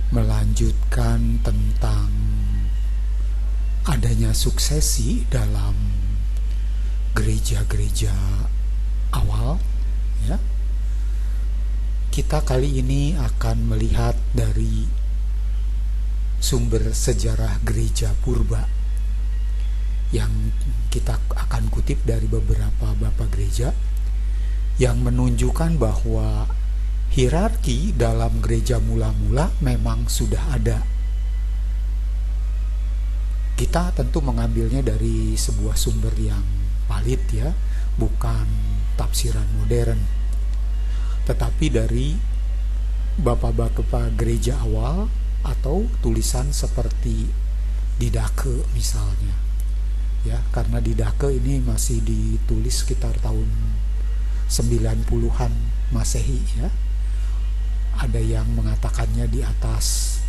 melanjutkan tentang adanya suksesi dalam gereja-gereja awal, ya. Kita kali ini akan melihat dari sumber sejarah gereja purba yang kita akan kutip dari beberapa bapak gereja yang menunjukkan bahwa hierarki dalam gereja mula-mula memang sudah ada. Kita tentu mengambilnya dari sebuah sumber yang valid, ya, bukan tafsiran modern, tetapi dari bapak-bapak gereja awal atau tulisan seperti Didache misalnya, ya, karena Didache ini masih ditulis sekitar tahun 90-an Masehi, ya. Ada yang mengatakannya di atas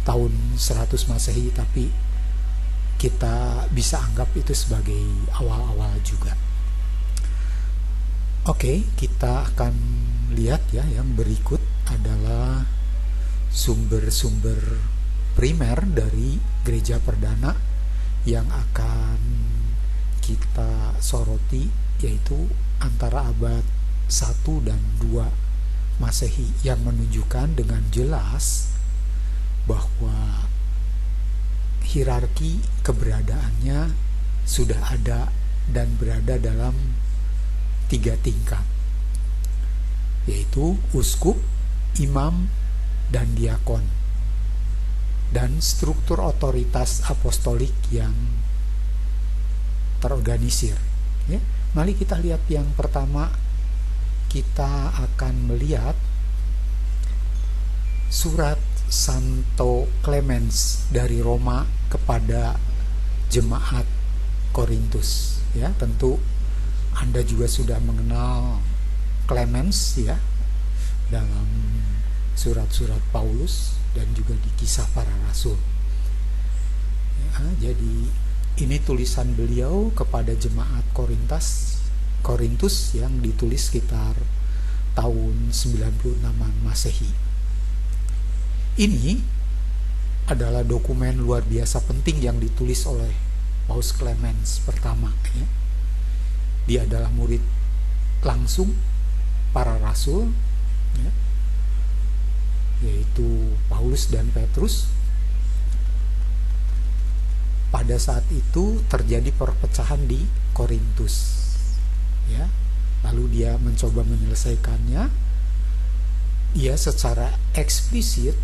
tahun 100 Masehi, tapi kita bisa anggap itu sebagai awal-awal juga. Oke, kita akan lihat, ya, yang berikut adalah sumber-sumber primer dari gereja perdana yang akan kita soroti, yaitu antara abad 1 dan 2 Masehi, yang menunjukkan dengan jelas bahwa hierarki keberadaannya sudah ada dan berada dalam 3 tingkat, yaitu uskup, imam, dan diakon, dan struktur otoritas apostolik yang terorganisir, ya. Mari kita lihat yang pertama. Kita akan melihat surat Santo Clemens dari Roma kepada jemaat Korintus, ya. Tentu Anda juga sudah mengenal Clemens, ya, dalam surat-surat Paulus dan juga di Kisah Para Rasul, ya. Jadi ini tulisan beliau kepada jemaat Korintus yang ditulis sekitar tahun 96-an Masehi. Ini adalah dokumen luar biasa penting yang ditulis oleh Paus Clemens pertama, ya. Dia adalah murid langsung para rasul, ya, yaitu Paulus dan Petrus. Pada saat itu terjadi perpecahan di Korintus, ya. Lalu dia mencoba menyelesaikannya. Ia secara eksplisit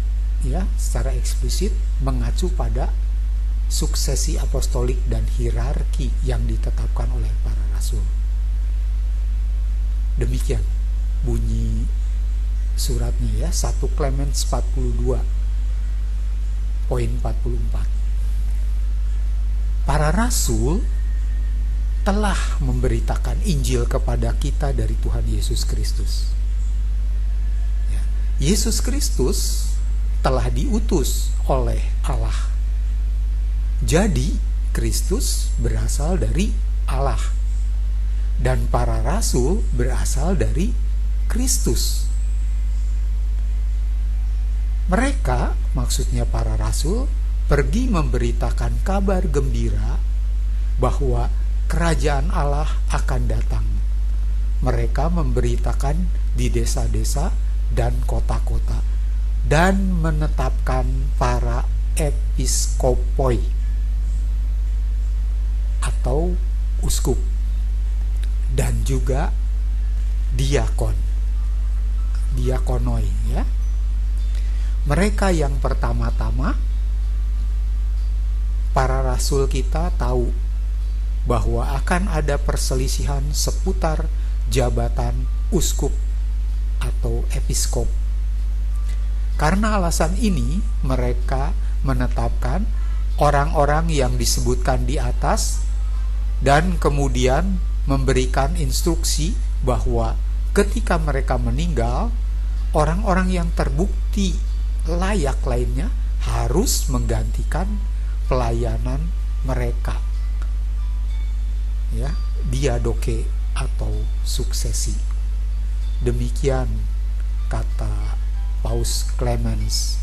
mengacu pada suksesi apostolik dan hierarki yang ditetapkan oleh para rasul. Demikian bunyi suratnya, ya, 1 Clemens 42 poin 44. Para rasul telah memberitakan Injil kepada kita dari Tuhan Yesus Kristus, ya. Yesus Kristus telah diutus oleh Allah. Jadi Kristus berasal dari Allah dan para rasul berasal dari Kristus. Mereka, maksudnya para rasul, pergi memberitakan kabar gembira bahwa kerajaan Allah akan datang. Mereka memberitakan di desa-desa dan kota-kota dan menetapkan para episkopoi atau uskup dan juga diakonoi, ya. Mereka yang pertama-tama, para rasul kita tahu bahwa akan ada perselisihan seputar jabatan uskup atau episkop. Karena alasan ini, mereka menetapkan orang-orang yang disebutkan di atas dan kemudian memberikan instruksi bahwa ketika mereka meninggal, orang-orang yang terbukti layak lainnya harus menggantikan pelayanan mereka, ya, diadoke atau suksesi. Demikian kata Paus Clemens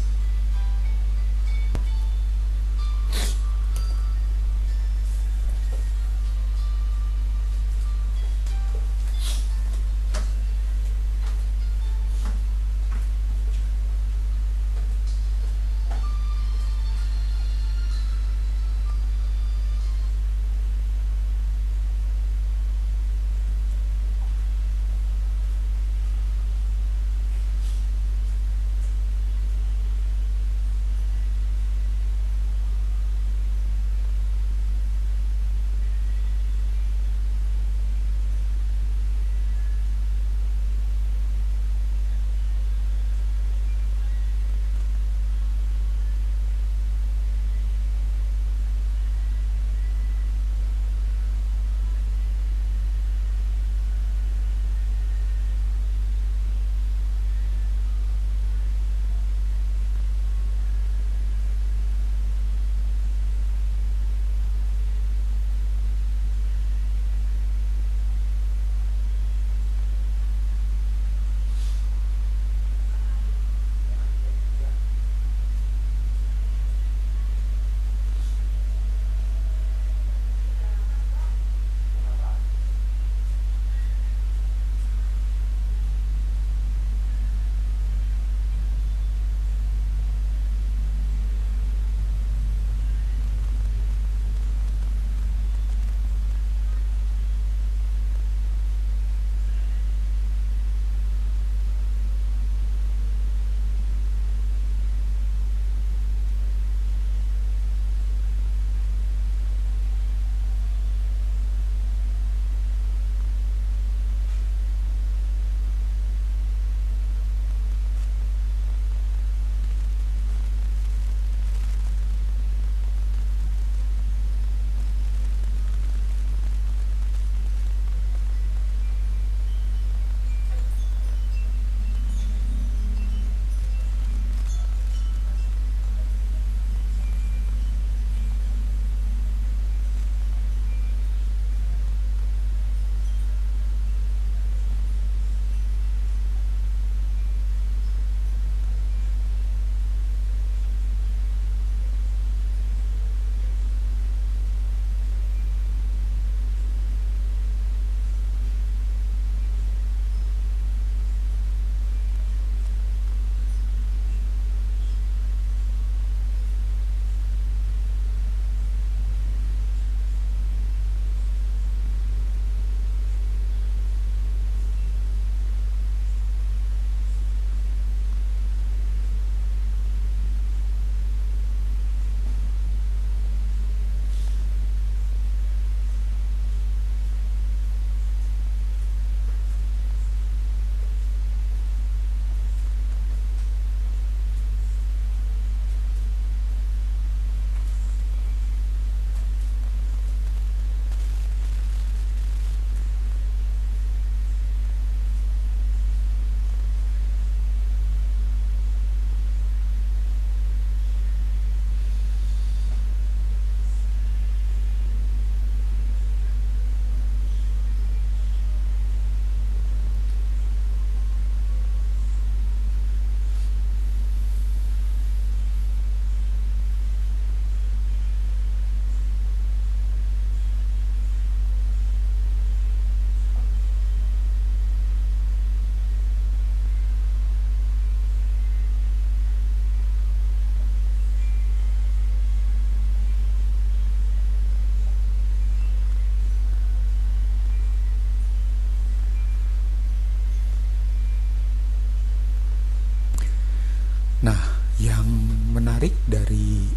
Nah, yang menarik dari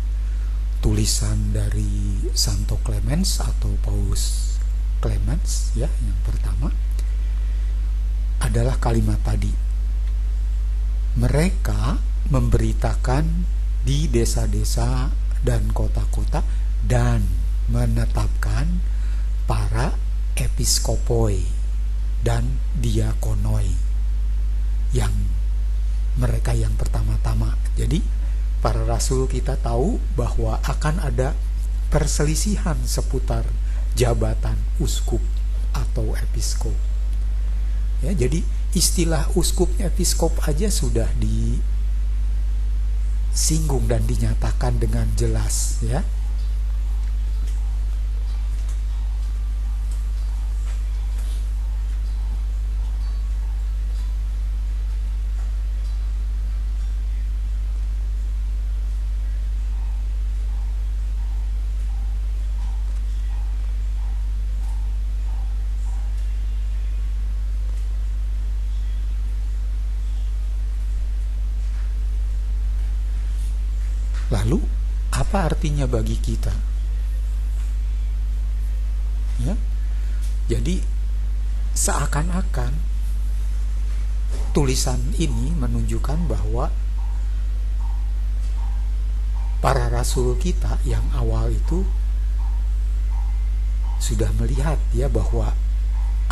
tulisan dari Santo Clemens atau Paus Clemens ya, yang pertama adalah kalimat tadi. Mereka memberitakan di desa-desa dan kota-kota dan menetapkan para episkopoi dan diakonoi, yang mereka yang pertama-tama. Jadi para rasul kita tahu bahwa akan ada perselisihan seputar jabatan uskup atau episkop. Ya, jadi istilah uskup episkop aja sudah disinggung dan dinyatakan dengan jelas ya. Lalu apa artinya bagi kita? Ya. Jadi seakan-akan tulisan ini menunjukkan bahwa para rasul kita yang awal itu sudah melihat ya bahwa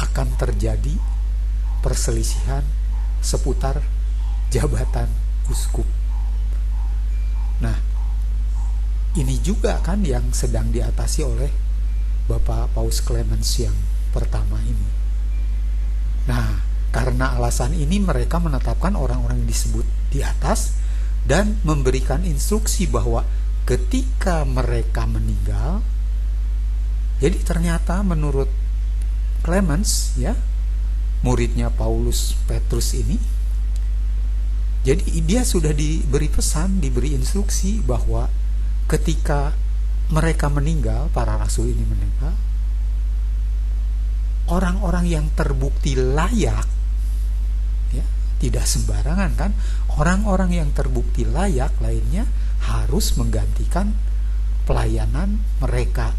akan terjadi perselisihan seputar jabatan uskup. Nah, ini juga kan yang sedang diatasi oleh Bapak Paus Clemens yang pertama ini. Nah, karena alasan ini mereka menetapkan orang-orang yang disebut di atas dan memberikan instruksi bahwa ketika mereka meninggal, jadi ternyata menurut Clemens ya, muridnya Paulus Petrus ini, jadi dia sudah diberi pesan, diberi instruksi bahwa ketika mereka meninggal, para rasul ini meninggal, orang-orang yang terbukti layak, ya, tidak sembarangan kan, orang-orang yang terbukti layak lainnya harus menggantikan pelayanan mereka.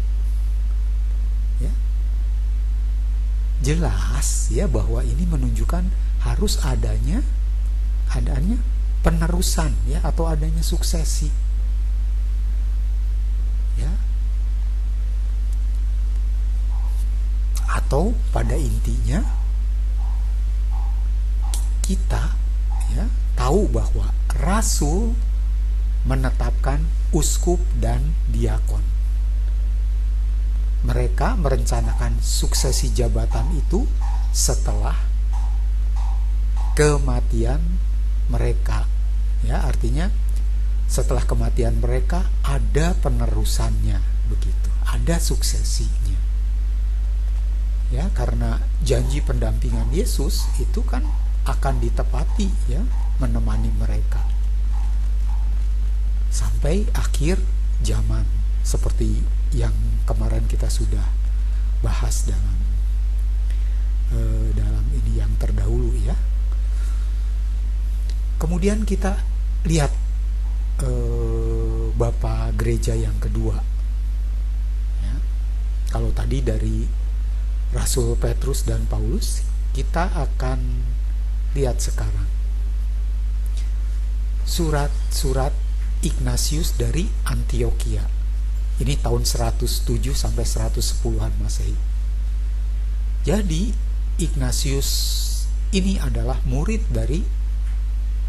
Ya. Jelas ya bahwa ini menunjukkan harus adanya penerusan ya, atau adanya suksesi. Ya. Atau pada intinya kita ya tahu bahwa rasul menetapkan uskup dan diakon. Mereka merencanakan suksesi jabatan itu setelah kematian mereka. Ya, artinya setelah kematian mereka ada penerusannya, begitu. Ada suksesinya. Ya, karena janji pendampingan Yesus itu kan akan ditepati ya, menemani mereka sampai akhir zaman, seperti yang kemarin kita sudah bahas dalam ini yang terdahulu ya. Kemudian kita lihat Bapak Gereja yang kedua ya. Kalau tadi dari Rasul Petrus dan Paulus, kita akan lihat sekarang surat-surat Ignatius dari Antioquia. Ini tahun 107 sampai 110-an Masehi. Jadi Ignatius ini adalah murid dari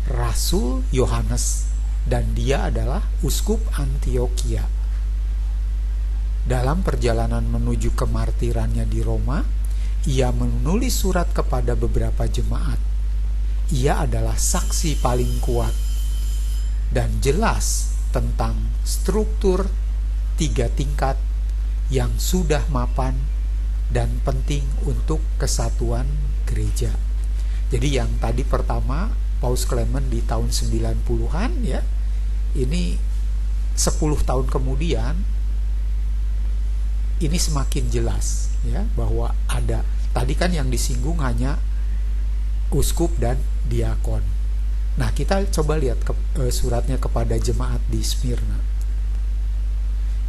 Rasul Yohanes dan dia adalah uskup Antioquia. Dalam perjalanan menuju kemartirannya di Roma, ia menulis surat kepada beberapa jemaat. Ia adalah saksi paling kuat dan jelas tentang struktur 3 tingkat yang sudah mapan dan penting untuk kesatuan gereja. Jadi yang tadi pertama Paus Clement di tahun 90-an ya, ini 10 tahun kemudian ini semakin jelas ya, bahwa ada, tadi kan yang disinggung hanya uskup dan diakon. Nah, kita coba lihat suratnya kepada jemaat di Smyrna.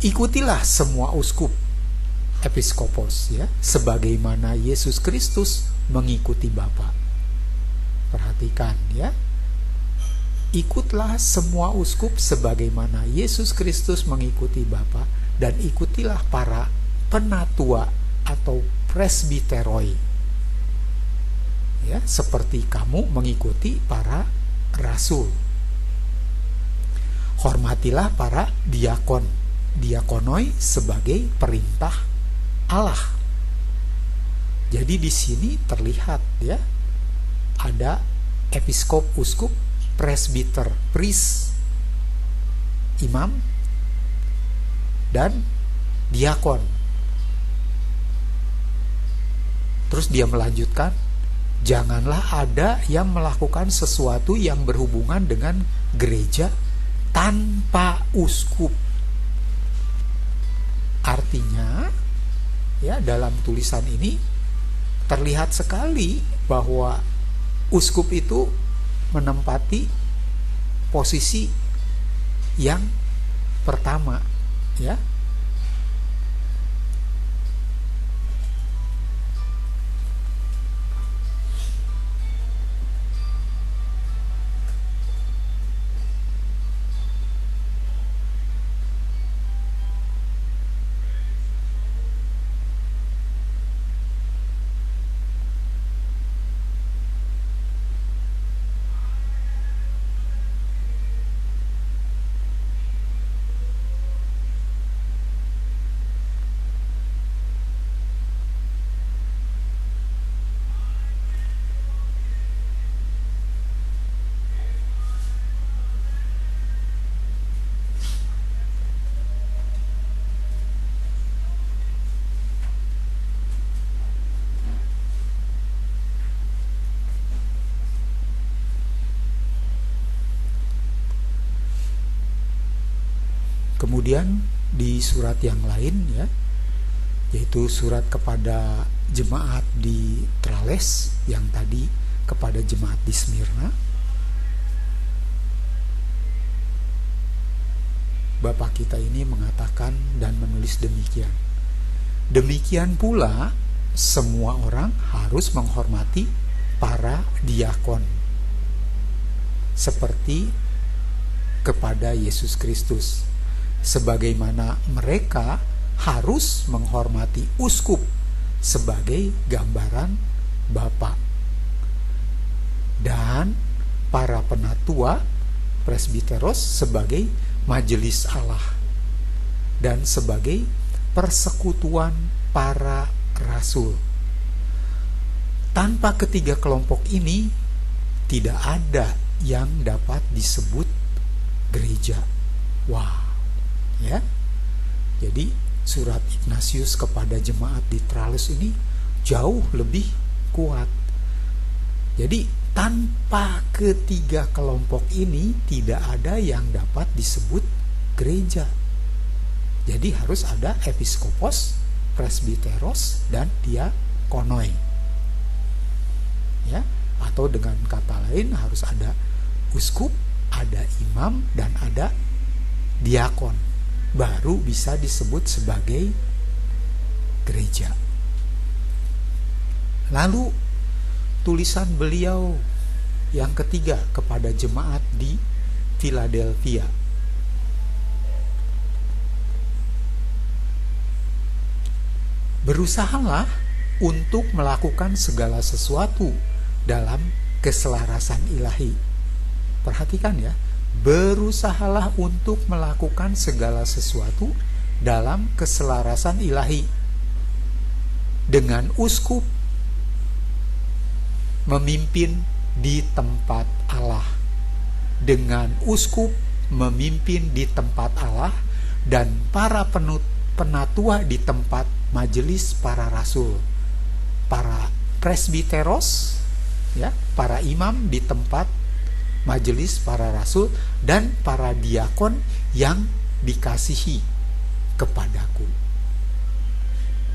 Ikutilah semua uskup, episkopos, ya, sebagaimana Yesus Kristus mengikuti Bapa. Perhatikan, ya. Ikutlah semua uskup sebagaimana Yesus Kristus mengikuti Bapa, dan ikutilah para penatua atau presbiteroi, ya, seperti kamu mengikuti para rasul. Hormatilah para diakonoi sebagai perintah Allah. Jadi di sini terlihat, ya, ada episkop, uskup, presbiter, priest, imam, dan diakon. Terus dia melanjutkan, janganlah ada yang melakukan sesuatu yang berhubungan dengan gereja tanpa uskup. Artinya, ya, dalam tulisan ini terlihat sekali bahwa uskup itu menempati posisi yang pertama, ya. Kemudian di surat yang lain, ya, yaitu surat kepada jemaat di Trales, yang tadi kepada jemaat di Smyrna, Bapak kita ini mengatakan dan menulis demikian. Demikian pula semua orang harus menghormati para diakon seperti kepada Yesus Kristus, sebagaimana mereka harus menghormati uskup sebagai gambaran Bapa, dan para penatua, presbiteros, sebagai majelis Allah dan sebagai persekutuan para rasul. Tanpa ketiga kelompok ini tidak ada yang dapat disebut gereja. Wah, ya. Jadi surat Ignatius kepada jemaat di Tralles ini jauh lebih kuat. Jadi tanpa ketiga kelompok ini tidak ada yang dapat disebut gereja. Jadi harus ada episkopos, presbiteros, dan diakonoi, ya. Atau dengan kata lain harus ada uskup, ada imam, dan ada diakon, baru bisa disebut sebagai gereja. Lalu tulisan beliau yang ketiga kepada jemaat di Philadelphia. Berusahalah untuk melakukan segala sesuatu dalam keselarasan ilahi. Perhatikan, ya. Berusahalah untuk melakukan segala sesuatu dalam keselarasan ilahi, dengan uskup memimpin di tempat Allah, dengan uskup memimpin di tempat Allah, dan para penatua di tempat majelis para rasul, para presbiteros, ya, para imam di tempat majelis para rasul, dan para diakon yang dikasihi kepadaku.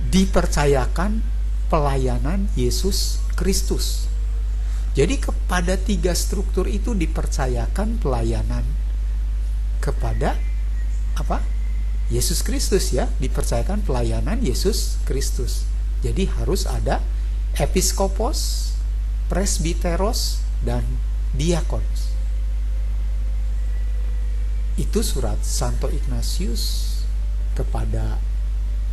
Dipercayakan pelayanan Yesus Kristus. Jadi kepada tiga struktur itu dipercayakan pelayanan kepada apa? Yesus Kristus ya, dipercayakan pelayanan Yesus Kristus. Jadi harus ada episkopos, presbiteros, dan diakonos. Itu surat Santo Ignatius kepada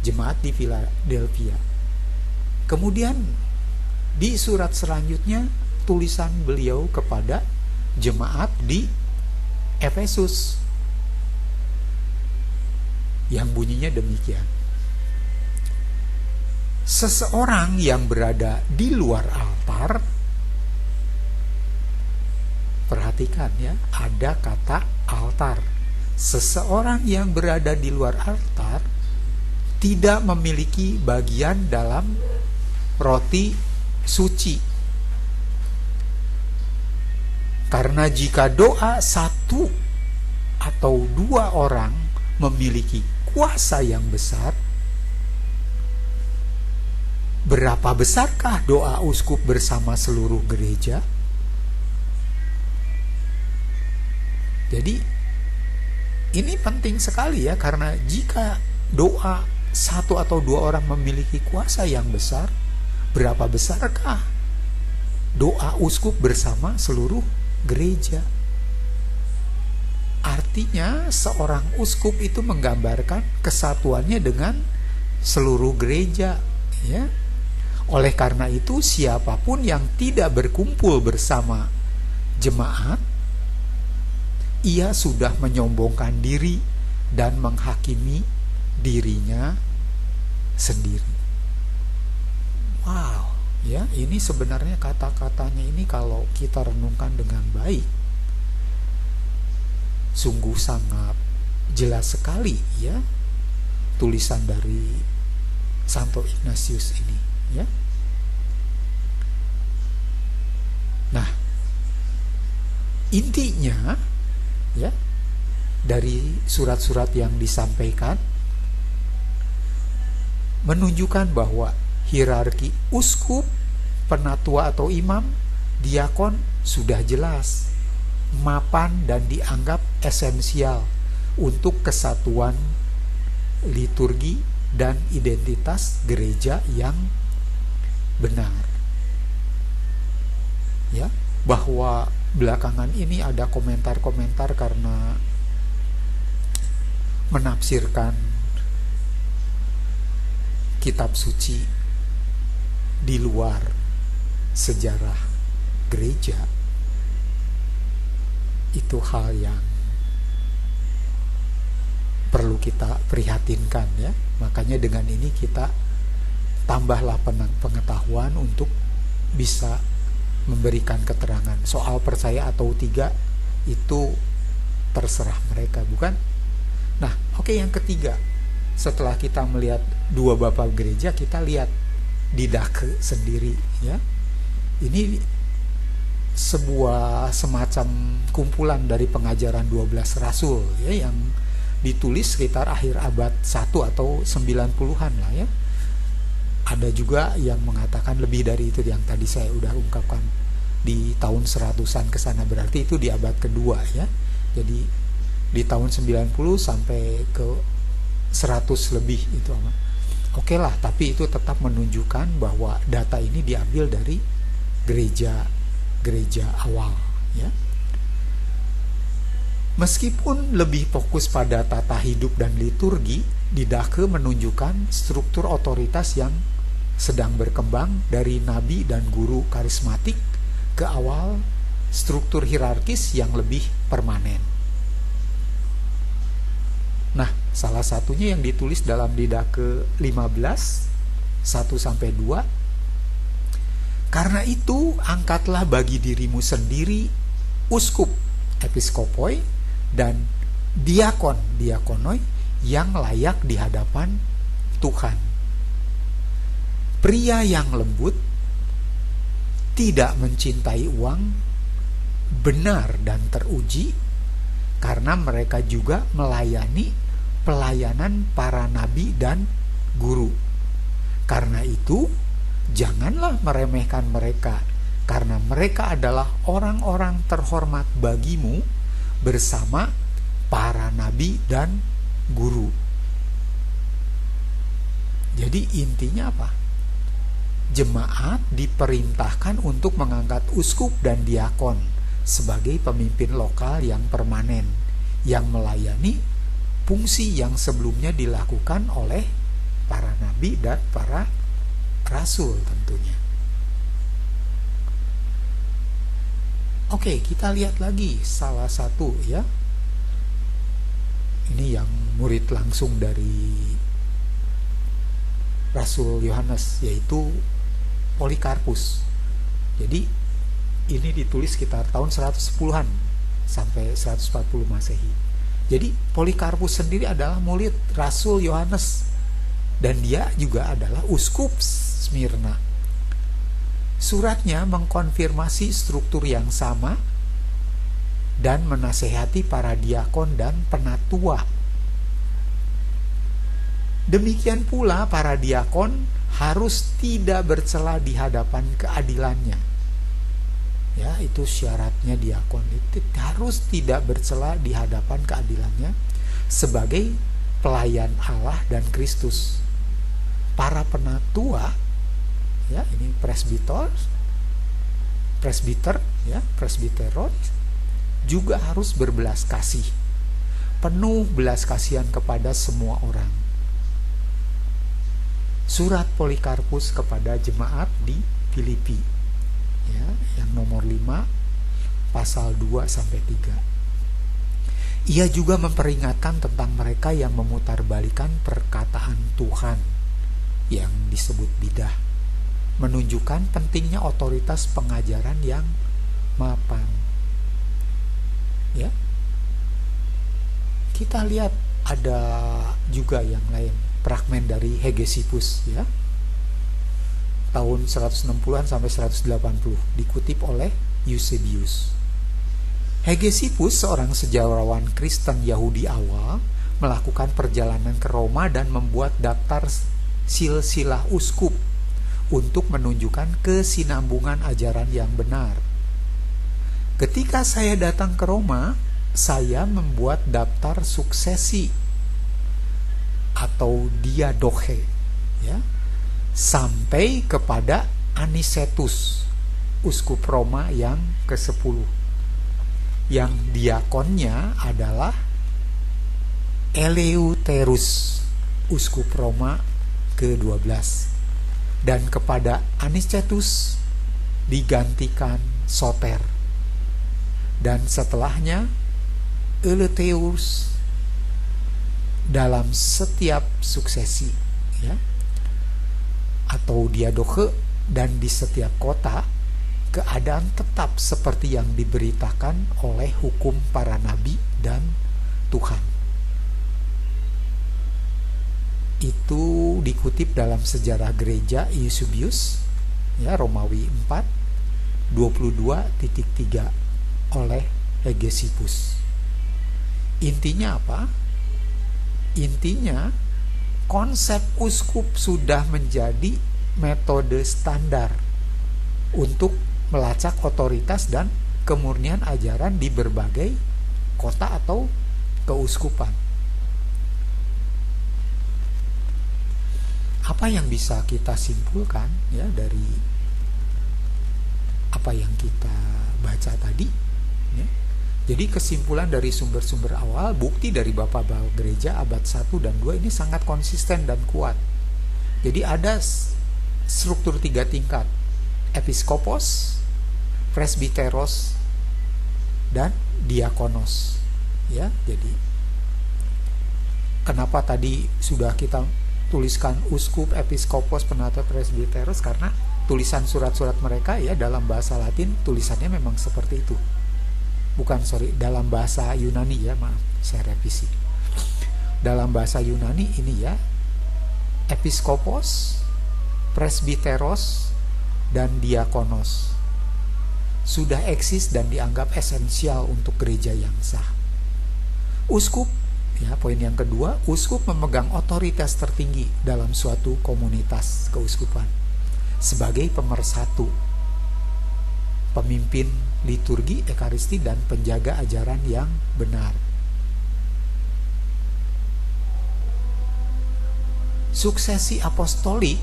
jemaat di Philadelphia. Kemudian di surat selanjutnya tulisan beliau kepada jemaat di Efesus yang bunyinya demikian. Seseorang yang berada di luar altar, perhatikan ya, ada kata altar. Seseorang yang berada di luar altar tidak memiliki bagian dalam roti suci. Karena jika doa satu atau dua orang memiliki kuasa yang besar, berapa besarkah doa uskup bersama seluruh gereja? Jadi ini penting sekali ya, karena jika doa satu atau dua orang memiliki kuasa yang besar, berapa besarkah doa uskup bersama seluruh gereja? Artinya seorang uskup itu menggambarkan kesatuannya dengan seluruh gereja ya. Oleh karena itu siapapun yang tidak berkumpul bersama jemaat, ia sudah menyombongkan diri dan menghakimi dirinya sendiri. Wow, ya, ini sebenarnya kata-katanya ini kalau kita renungkan dengan baik, sungguh sangat jelas sekali ya tulisan dari Santo Ignatius ini ya. Nah, intinya ya dari surat-surat yang disampaikan menunjukkan bahwa hierarki uskup, penatua atau imam, diakon sudah jelas, mapan dan dianggap esensial untuk kesatuan liturgi dan identitas gereja yang benar. Ya, bahwa belakangan ini ada komentar-komentar karena menafsirkan kitab suci di luar sejarah gereja. Itu hal yang perlu kita prihatinkan ya. Makanya dengan ini kita tambahlah pengetahuan untuk bisa memberikan keterangan. Soal percaya atau tidak itu terserah mereka, bukan? Nah, oke, yang ketiga, setelah kita melihat dua bapak gereja, kita lihat Didache sendiri ya. Ini sebuah semacam kumpulan dari pengajaran 12 rasul ya, yang ditulis sekitar akhir abad 1 atau 90-an lah ya. Ada juga yang mengatakan lebih dari itu, yang tadi saya udah ungkapkan di tahun 100-an ke sana, berarti itu di abad kedua ya. Jadi di tahun 90 sampai ke 100 lebih itu. Oke lah, tapi itu tetap menunjukkan bahwa data ini diambil dari gereja awal ya. Meskipun lebih fokus pada tata hidup dan liturgi, Didache menunjukkan struktur otoritas yang sedang berkembang dari nabi dan guru karismatik ke awal struktur hierarkis yang lebih permanen. Nah, salah satunya yang ditulis dalam Didache 15 1-2, karena itu angkatlah bagi dirimu sendiri uskup, episkopoi, dan diakon, diakonoi yang layak di hadapan Tuhan. Pria yang lembut, tidak mencintai uang, benar dan teruji, karena mereka juga melayani pelayanan para nabi dan guru. Karena itu, janganlah meremehkan mereka karena mereka adalah orang-orang terhormat bagimu bersama para nabi dan guru. Jadi intinya apa? Jemaat diperintahkan untuk mengangkat uskup dan diakon sebagai pemimpin lokal yang permanen, yang melayani fungsi yang sebelumnya dilakukan oleh para nabi dan para rasul tentunya. Oke, kita lihat lagi salah satu ya. Ini yang murid langsung dari Rasul Yohanes, yaitu Polikarpus. Jadi ini ditulis sekitar tahun 110-an sampai 140 Masehi. Jadi Polikarpus sendiri adalah murid Rasul Yohanes dan dia juga adalah uskup Smyrna. Suratnya mengkonfirmasi struktur yang sama dan menasehati para diakon dan penatua. Demikian pula para diakon harus tidak bercela di hadapan keadilannya. Ya, itu syaratnya diakon itu harus tidak bercela di hadapan keadilannya sebagai pelayan Allah dan Kristus. Para penatua, ya, ini presbiter, ya, presbiteros juga harus berbelas kasih, penuh belas kasihan kepada semua orang. Surat Polikarpus kepada jemaat di Filipi, ya, yang nomor 5 pasal 2 sampai 3. Ia juga memperingatkan tentang mereka yang memutarbalikan perkataan Tuhan yang disebut bidah, menunjukkan pentingnya otoritas pengajaran yang mapan. Ya, kita lihat ada juga yang lain, fragmen dari Hegesippus, ya, tahun 160-an sampai 180, dikutip oleh Eusebius. Hegesippus, seorang sejarawan Kristen Yahudi awal, melakukan perjalanan ke Roma dan membuat daftar silsilah uskup untuk menunjukkan kesinambungan ajaran yang benar. Ketika saya datang ke Roma, saya membuat daftar suksesi atau diadoche, ya, sampai kepada Anicetus, uskup Roma yang ke-10, yang diakonnya adalah Eleuterus, uskup Roma ke-12, dan kepada Anicetus digantikan Soter, dan setelahnya Eleuterus dalam setiap suksesi, ya, atau diadoche, dan di setiap kota keadaan tetap seperti yang diberitakan oleh hukum para nabi dan Tuhan. Itu dikutip dalam sejarah gereja Eusebius, ya, Romawi 4 22.3 oleh Hegesippus. Intinya apa? Intinya konsep uskup sudah menjadi metode standar untuk melacak otoritas dan kemurnian ajaran di berbagai kota atau keuskupan. Apa yang bisa kita simpulkan, ya, dari apa yang kita baca tadi, ya? Jadi kesimpulan dari sumber-sumber awal, bukti dari Bapak-Bapak Gereja abad 1 dan 2 ini sangat konsisten dan kuat. Jadi ada struktur 3 tingkat: episkopos, presbiteros, dan diakonos. Ya, jadi kenapa tadi sudah kita tuliskan uskup, episkopos, penatua, presbiteros? Karena tulisan surat-surat mereka, ya, dalam bahasa Latin tulisannya memang seperti itu. Dalam bahasa Yunani, ya, maaf, saya revisi. Dalam bahasa Yunani ini, ya, episkopos, presbiteros, dan diakonos sudah eksis dan dianggap esensial untuk gereja yang sah. Uskup, ya, poin yang kedua, uskup memegang otoritas tertinggi dalam suatu komunitas keuskupan sebagai pemersatu. pemimpin liturgi Ekaristi dan penjaga ajaran yang benar. Suksesi apostolik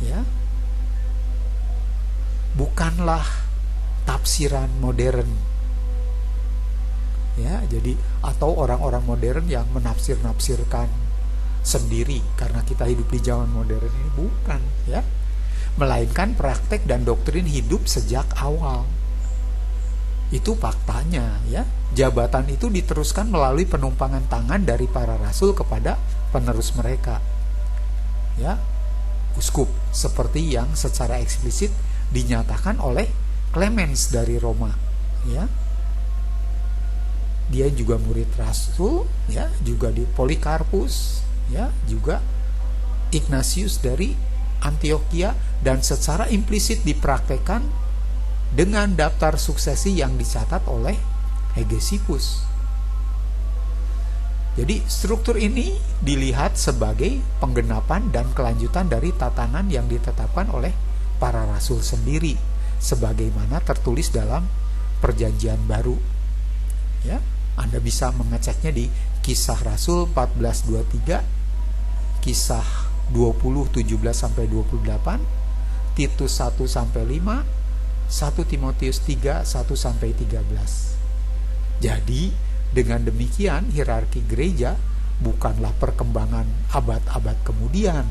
ya bukanlah tafsiran modern ya, jadi atau orang-orang modern yang menafsir-nafsirkan sendiri karena kita hidup di zaman modern ini, bukan ya, melainkan praktek dan doktrin hidup sejak awal. Itu faktanya ya. Jabatan itu diteruskan melalui penumpangan tangan dari para rasul kepada penerus mereka ya, uskup, seperti yang secara eksplisit dinyatakan oleh Clemens dari Roma ya. Dia juga murid rasul ya, juga di Polikarpus ya, juga Ignatius dari Antioquia, dan secara implisit dipraktekkan dengan daftar suksesi yang dicatat oleh Hegesippus. Jadi struktur ini dilihat sebagai penggenapan dan kelanjutan dari tatanan yang ditetapkan oleh para rasul sendiri, sebagaimana tertulis dalam Perjanjian Baru. Ya, Anda bisa mengeceknya di Kisah Rasul 14:23, Kisah 20:17-28, Titus 1-5, 1 Timotius 3:1-13. Jadi dengan demikian hierarki gereja bukanlah perkembangan abad-abad kemudian,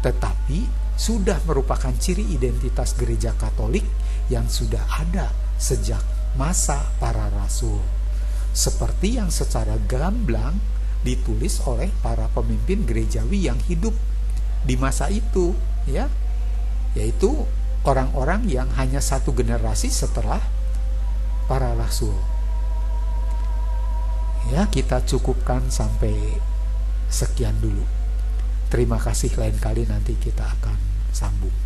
tetapi sudah merupakan ciri identitas gereja Katolik yang sudah ada sejak masa para rasul, seperti yang secara gamblang ditulis oleh para pemimpin gerejawi yang hidup di masa itu ya, yaitu orang-orang yang hanya satu generasi setelah para rasul. Ya, kita cukupkan sampai sekian dulu. Terima kasih, lain kali nanti kita akan sambung.